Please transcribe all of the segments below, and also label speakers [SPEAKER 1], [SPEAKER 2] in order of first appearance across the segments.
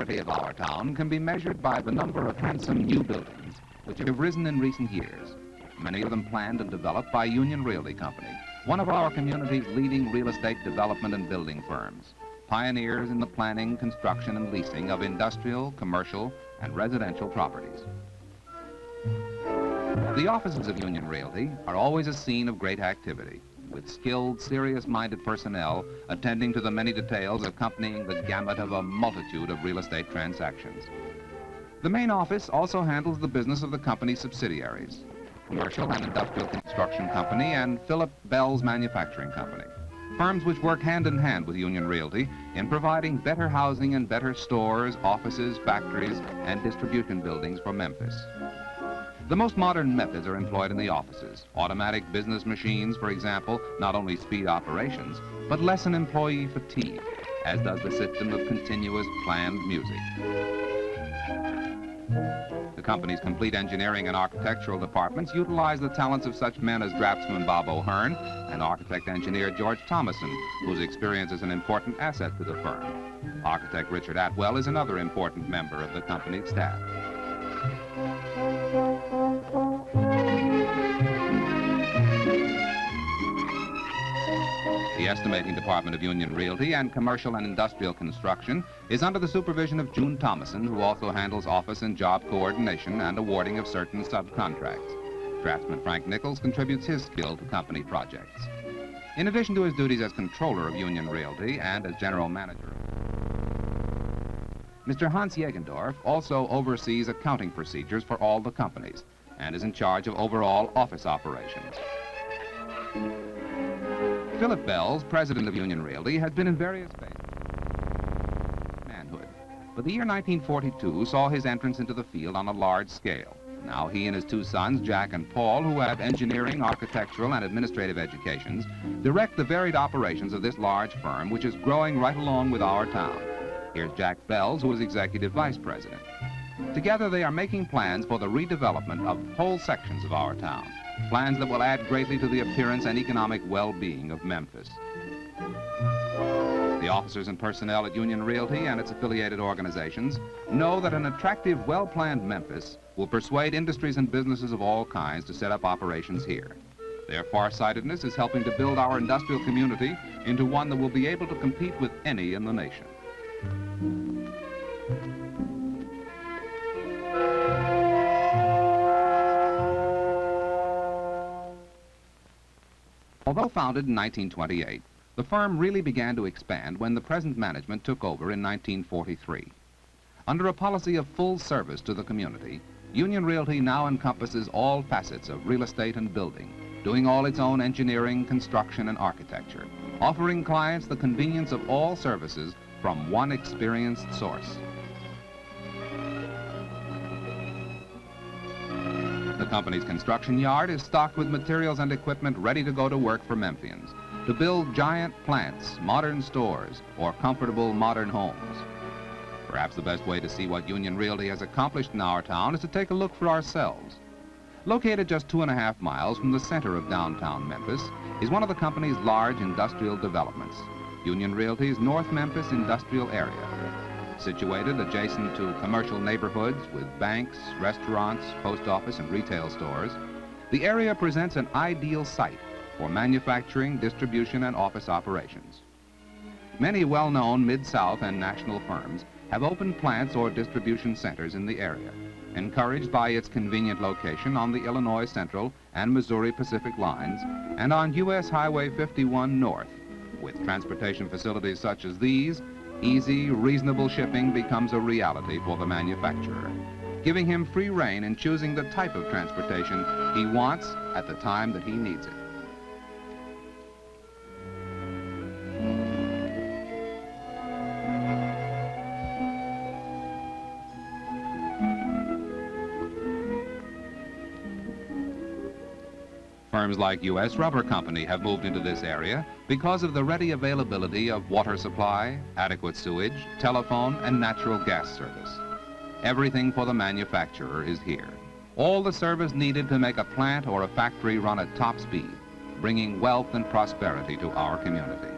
[SPEAKER 1] prosperity of our town can be measured by the number of handsome new buildings which have risen in recent years, many of them planned and developed by Union Realty Company, one of our community's leading real estate development and building firms, pioneers in the planning, construction, and leasing of industrial, commercial, and residential properties. The offices of Union Realty are always a scene of great activity, with skilled, serious-minded personnel attending to the many details accompanying the gamut of a multitude of real estate transactions. The main office also handles the business of the company's subsidiaries, Commercial and Industrial Construction Company and Philip Belz Manufacturing Company, firms which work hand in hand with Union Realty in providing better housing and better stores, offices, factories, and distribution buildings for Memphis. The most modern methods are employed in the offices. Automatic business machines, for example, not only speed operations, but lessen employee fatigue, as does the system of continuous planned music. The company's complete engineering and architectural departments utilize the talents of such men as draftsman Bob O'Hearn and architect-engineer George Thomason, whose experience is an important asset to the firm. Architect Richard Atwell is another important member of the company's staff. The estimating department of Union Realty and Commercial and Industrial Construction is under the supervision of June Thomason, who also handles office and job coordination and awarding of certain subcontracts. Draftsman Frank Nichols contributes his skill to company projects. In addition to his duties as controller of Union Realty and as general manager, Mr. Hans Jägendorf also oversees accounting procedures for all the companies and is in charge of overall office operations. Philip Belz, president of Union Realty, has been in various phases of manhood, but the year 1942 saw his entrance into the field on a large scale. Now he and his two sons, Jack and Paul, who have engineering, architectural, and administrative educations, direct the varied operations of this large firm, which is growing right along with our town. Here's Jack Belz, who is executive vice president. Together they are making plans for the redevelopment of whole sections of our town, plans that will add greatly to the appearance and economic well-being of Memphis. The officers and personnel at Union Realty and its affiliated organizations know that an attractive, well-planned Memphis will persuade industries and businesses of all kinds to set up operations here. Their farsightedness is helping to build our industrial community into one that will be able to compete with any in the nation. Although founded in 1928, the firm really began to expand when the present management took over in 1943. Under a policy of full service to the community, Union Realty now encompasses all facets of real estate and building, doing all its own engineering, construction, and architecture, offering clients the convenience of all services from one experienced source. The company's construction yard is stocked with materials and equipment ready to go to work for Memphians, to build giant plants, modern stores, or comfortable modern homes. Perhaps the best way to see what Union Realty has accomplished in our town is to take a look for ourselves. Located just 2.5 miles from the center of downtown Memphis is one of the company's large industrial developments, Union Realty's North Memphis industrial area. Situated adjacent to commercial neighborhoods with banks, restaurants, post office, and retail stores, the area presents an ideal site for manufacturing, distribution, and office operations. Many well-known Mid-South and national firms have opened plants or distribution centers in the area, encouraged by its convenient location on the Illinois Central and Missouri Pacific lines and on U.S. Highway 51 North. With transportation facilities such as these, easy, reasonable shipping becomes a reality for the manufacturer, giving him free rein in choosing the type of transportation he wants at the time that he needs it. Firms like U.S. Rubber Company have moved into this area because of the ready availability of water supply, adequate sewage, telephone, and natural gas service. Everything for the manufacturer is here. All the service needed to make a plant or a factory run at top speed, bringing wealth and prosperity to our community.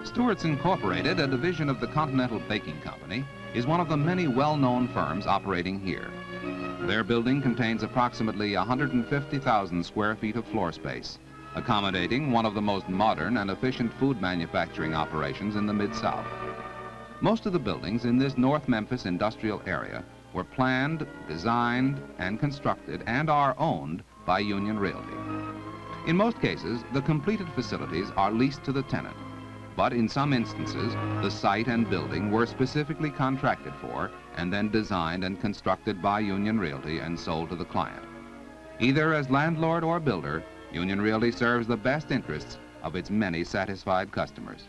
[SPEAKER 1] Stewart's Incorporated, a division of the Continental Baking Company, is one of the many well-known firms operating here. Their building contains approximately 150,000 square feet of floor space, accommodating one of the most modern and efficient food manufacturing operations in the Mid-South. Most of the buildings in this North Memphis industrial area were planned, designed, and constructed and are owned by Union Realty. In most cases, the completed facilities are leased to the tenant, but in some instances, the site and building were specifically contracted for and then designed and constructed by Union Realty and sold to the client. Either as landlord or builder, Union Realty serves the best interests of its many satisfied customers.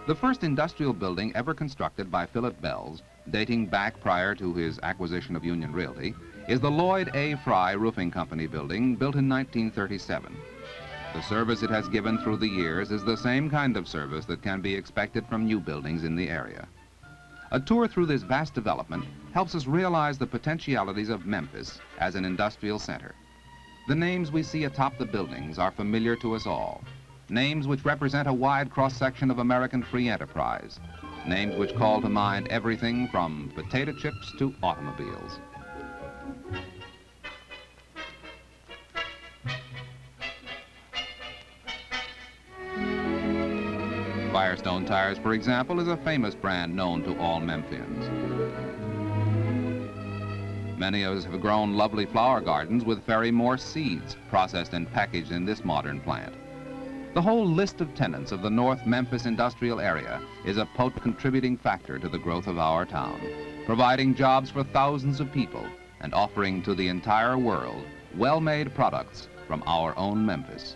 [SPEAKER 1] The first industrial building ever constructed by Philip Belz, dating back prior to his acquisition of Union Realty, is the Lloyd A. Fry Roofing Company building, built in 1937. The service it has given through the years is the same kind of service that can be expected from new buildings in the area. A tour through this vast development helps us realize the potentialities of Memphis as an industrial center. The names we see atop the buildings are familiar to us all. Names which represent a wide cross-section of American free enterprise. Names which call to mind everything from potato chips to automobiles. Firestone Tires, for example, is a famous brand known to all Memphians. Many of us have grown lovely flower gardens with Ferry Morse seeds, processed and packaged in this modern plant. The whole list of tenants of the North Memphis industrial area is a potent contributing factor to the growth of our town, providing jobs for thousands of people and offering to the entire world well-made products from our own Memphis.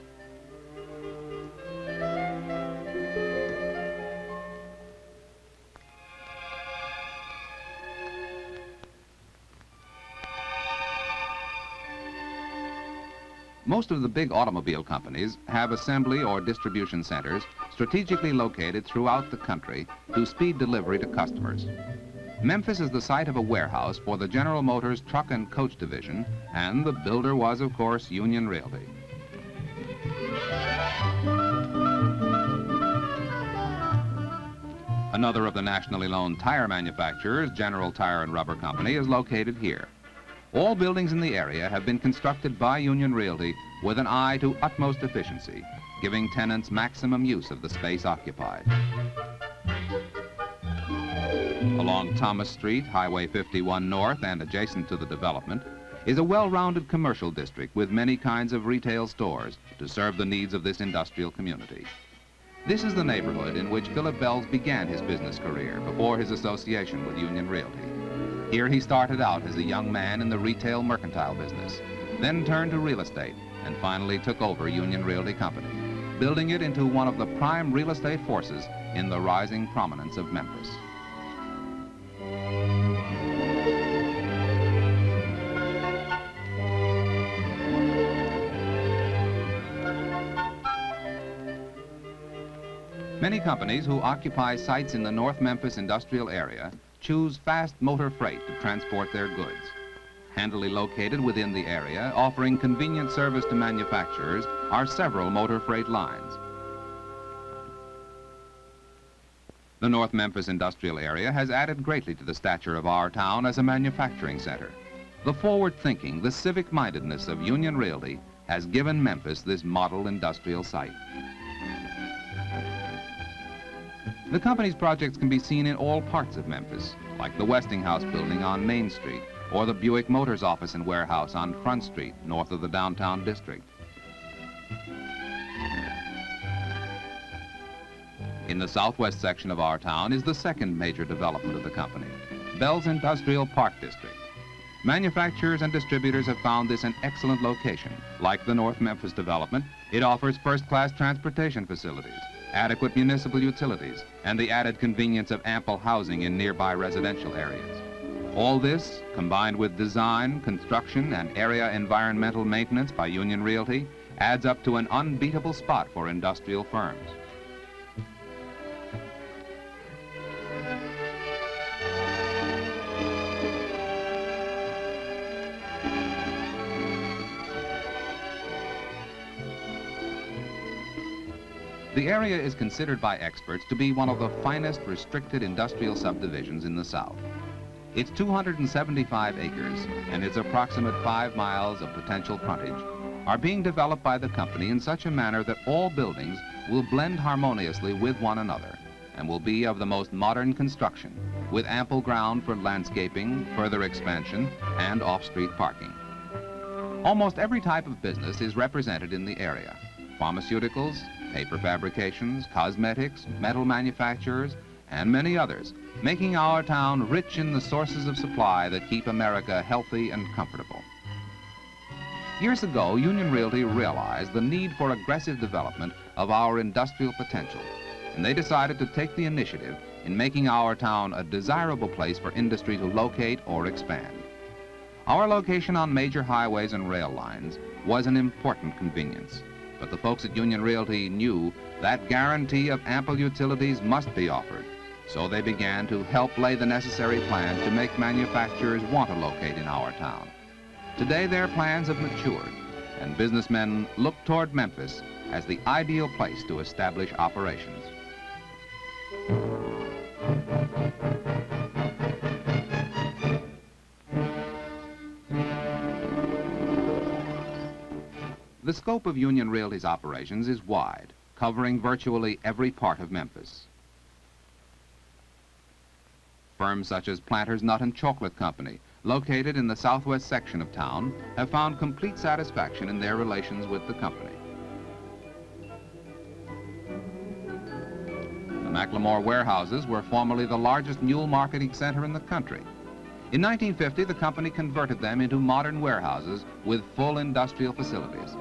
[SPEAKER 1] Most of the big automobile companies have assembly or distribution centers strategically located throughout the country to speed delivery to customers. Memphis is the site of a warehouse for the General Motors Truck and Coach Division, and the builder was, of course, Union Realty. Another of the nationally known tire manufacturers, General Tire and Rubber Company, is located here. All buildings in the area have been constructed by Union Realty with an eye to utmost efficiency, giving tenants maximum use of the space occupied. Along Thomas Street, Highway 51 North, and adjacent to the development, is a well-rounded commercial district with many kinds of retail stores to serve the needs of this industrial community. This is the neighborhood in which Philip Belz began his business career before his association with Union Realty. Here he started out as a young man in the retail mercantile business, then turned to real estate, and finally took over Union Realty Company, building it into one of the prime real estate forces in the rising prominence of Memphis. Many companies who occupy sites in the North Memphis industrial area choose fast motor freight to transport their goods. Handily located within the area, offering convenient service to manufacturers, are several motor freight lines. The North Memphis industrial area has added greatly to the stature of our town as a manufacturing center. The forward-thinking, the civic-mindedness of Union Realty has given Memphis this model industrial site. The company's projects can be seen in all parts of Memphis, like the Westinghouse building on Main Street, or the Buick Motors office and warehouse on Front Street, north of the downtown district. In the southwest section of our town is the second major development of the company, Belz Industrial Park District. Manufacturers and distributors have found this an excellent location. Like the North Memphis development, it offers first-class transportation facilities, adequate municipal utilities, and the added convenience of ample housing in nearby residential areas. All this, combined with design, construction, and area environmental maintenance by Union Realty, adds up to an unbeatable spot for industrial firms. The area is considered by experts to be one of the finest restricted industrial subdivisions in the South. Its 275 acres and its approximate 5 miles of potential frontage are being developed by the company in such a manner that all buildings will blend harmoniously with one another and will be of the most modern construction, with ample ground for landscaping, further expansion, and off-street parking. Almost every type of business is represented in the area: pharmaceuticals, paper fabrications, cosmetics, metal manufacturers, and many others, making our town rich in the sources of supply that keep America healthy and comfortable. Years ago, Union Realty realized the need for aggressive development of our industrial potential, and they decided to take the initiative in making our town a desirable place for industry to locate or expand. Our location on major highways and rail lines was an important convenience, but the folks at Union Realty knew that guarantee of ample utilities must be offered, so they began to help lay the necessary plans to make manufacturers want to locate in our town. Today, their plans have matured, and businessmen look toward Memphis as the ideal place to establish operations. The scope of Union Realty's operations is wide, covering virtually every part of Memphis. Firms such as Planters Nut and Chocolate Company, located in the southwest section of town, have found complete satisfaction in their relations with the company. The McLemore warehouses were formerly the largest mule marketing center in the country. In 1950, the company converted them into modern warehouses with full industrial facilities.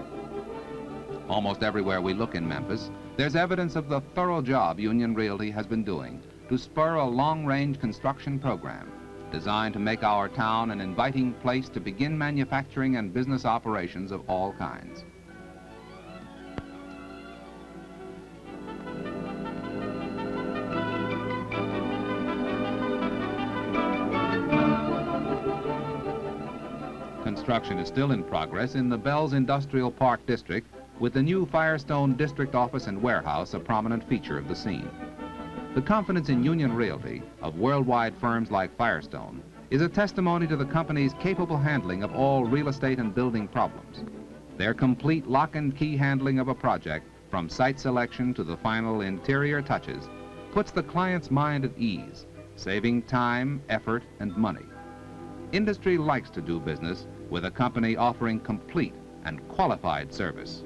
[SPEAKER 1] Almost everywhere we look in Memphis, there's evidence of the thorough job Union Realty has been doing to spur a long-range construction program designed to make our town an inviting place to begin manufacturing and business operations of all kinds. Construction is still in progress in the Belz Industrial Park District, with the new Firestone District Office and Warehouse a prominent feature of the scene. The confidence in Union Realty of worldwide firms like Firestone is a testimony to the company's capable handling of all real estate and building problems. Their complete lock and key handling of a project, from site selection to the final interior touches, puts the client's mind at ease, saving time, effort, and money. Industry likes to do business with a company offering complete and qualified service.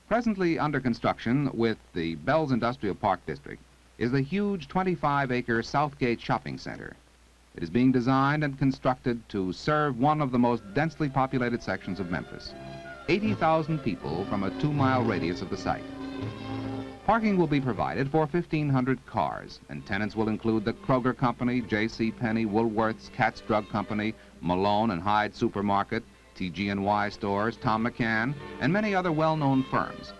[SPEAKER 1] Presently under construction with the Belz Industrial Park District is the huge 25-acre Southgate Shopping Center. It is being designed and constructed to serve one of the most densely populated sections of Memphis. 80,000 people from a 2-mile radius of the site. Parking will be provided for 1,500 cars, and tenants will include the Kroger Company, J.C. Penney, Woolworth's, Katz Drug Company, Malone and Hyde Supermarket, TG&Y Stores, Tom McCann, and many other well-known firms.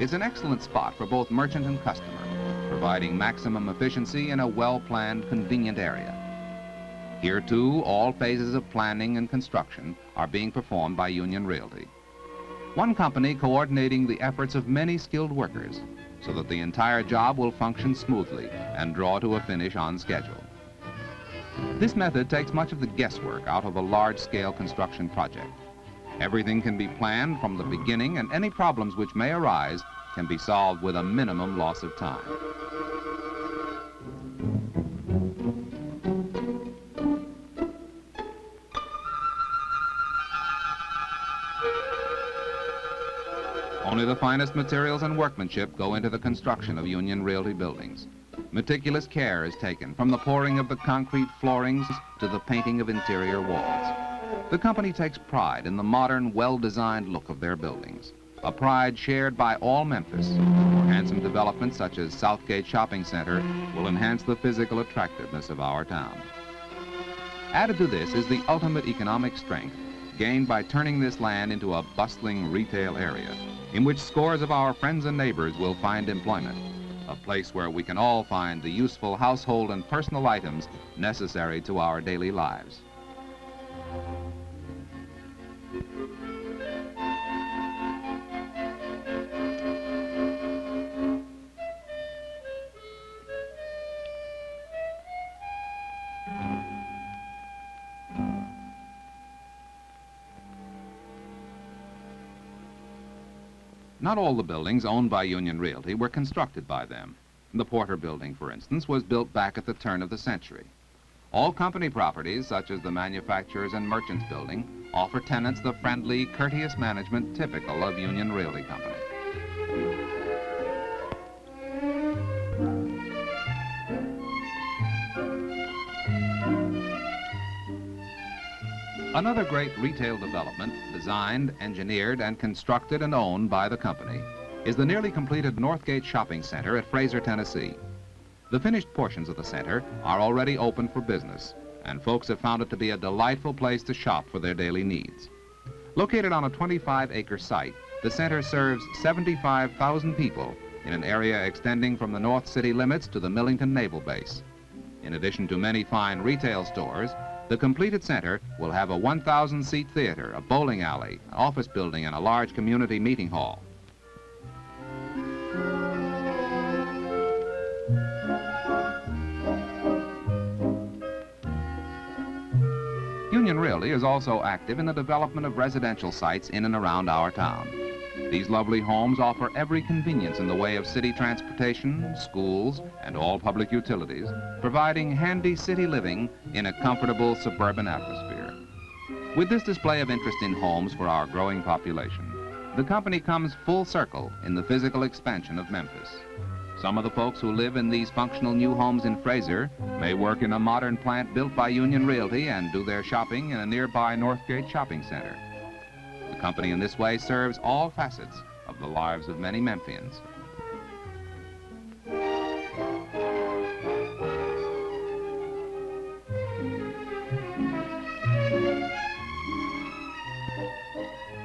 [SPEAKER 1] It's an excellent spot for both merchant and customer, providing maximum efficiency in a well-planned, convenient area. Here, too, all phases of planning and construction are being performed by Union Realty. One company coordinating the efforts of many skilled workers so that the entire job will function smoothly and draw to a finish on schedule. This method takes much of the guesswork out of a large-scale construction project. Everything can be planned from the beginning, and any problems which may arise can be solved with a minimum loss of time. Only the finest materials and workmanship go into the construction of Union Realty buildings. Meticulous care is taken from the pouring of the concrete floorings to the painting of interior walls. The company takes pride in the modern, well-designed look of their buildings, a pride shared by all Memphis, where handsome developments such as Southgate Shopping Center will enhance the physical attractiveness of our town. Added to this is the ultimate economic strength gained by turning this land into a bustling retail area in which scores of our friends and neighbors will find employment, a place where we can all find the useful household and personal items necessary to our daily lives. Not all the buildings owned by Union Realty were constructed by them. The Porter Building, for instance, was built back at the turn of the century. All company properties, such as the Manufacturers and Merchants Building, offer tenants the friendly, courteous management typical of Union Realty Company. Another great retail development, designed, engineered, and constructed and owned by the company, is the nearly completed Northgate Shopping Center at Fraser, Tennessee. The finished portions of the center are already open for business, and folks have found it to be a delightful place to shop for their daily needs. Located on a 25-acre site, the center serves 75,000 people in an area extending from the North City limits to the Millington Naval Base. In addition to many fine retail stores, the completed center will have a 1,000-seat theater, a bowling alley, an office building, and a large community meeting hall. Union Realty is also active in the development of residential sites in and around our town. These lovely homes offer every convenience in the way of city transportation, schools, and all public utilities, providing handy city living in a comfortable suburban atmosphere. With this display of interest in homes for our growing population, the company comes full circle in the physical expansion of Memphis. Some of the folks who live in these functional new homes in Fraser may work in a modern plant built by Union Realty and do their shopping in a nearby Northgate Shopping Center. The company in this way serves all facets of the lives of many Memphians.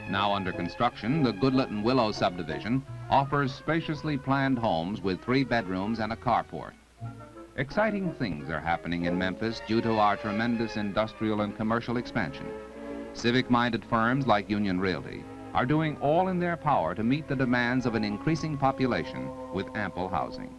[SPEAKER 1] Now under construction, the Goodlet and Willow subdivision offers spaciously planned homes with 3 bedrooms and a carport. Exciting things are happening in Memphis due to our tremendous industrial and commercial expansion. Civic-minded firms like Union Realty are doing all in their power to meet the demands of an increasing population with ample housing.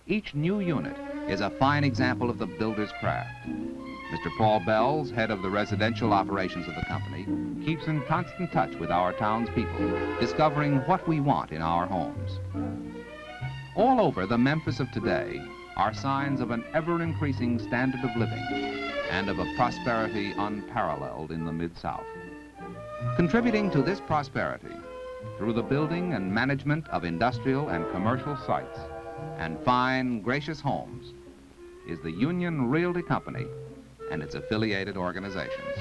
[SPEAKER 1] Each new unit is a fine example of the builder's craft. Mr. Paul Belz, head of the residential operations of the company, keeps in constant touch with our townspeople, discovering what we want in our homes. All over the Memphis of today are signs of an ever-increasing standard of living and of a prosperity unparalleled in the Mid-South. Contributing to this prosperity through the building and management of industrial and commercial sites and fine, gracious homes is the Union Realty Company and its affiliated organizations.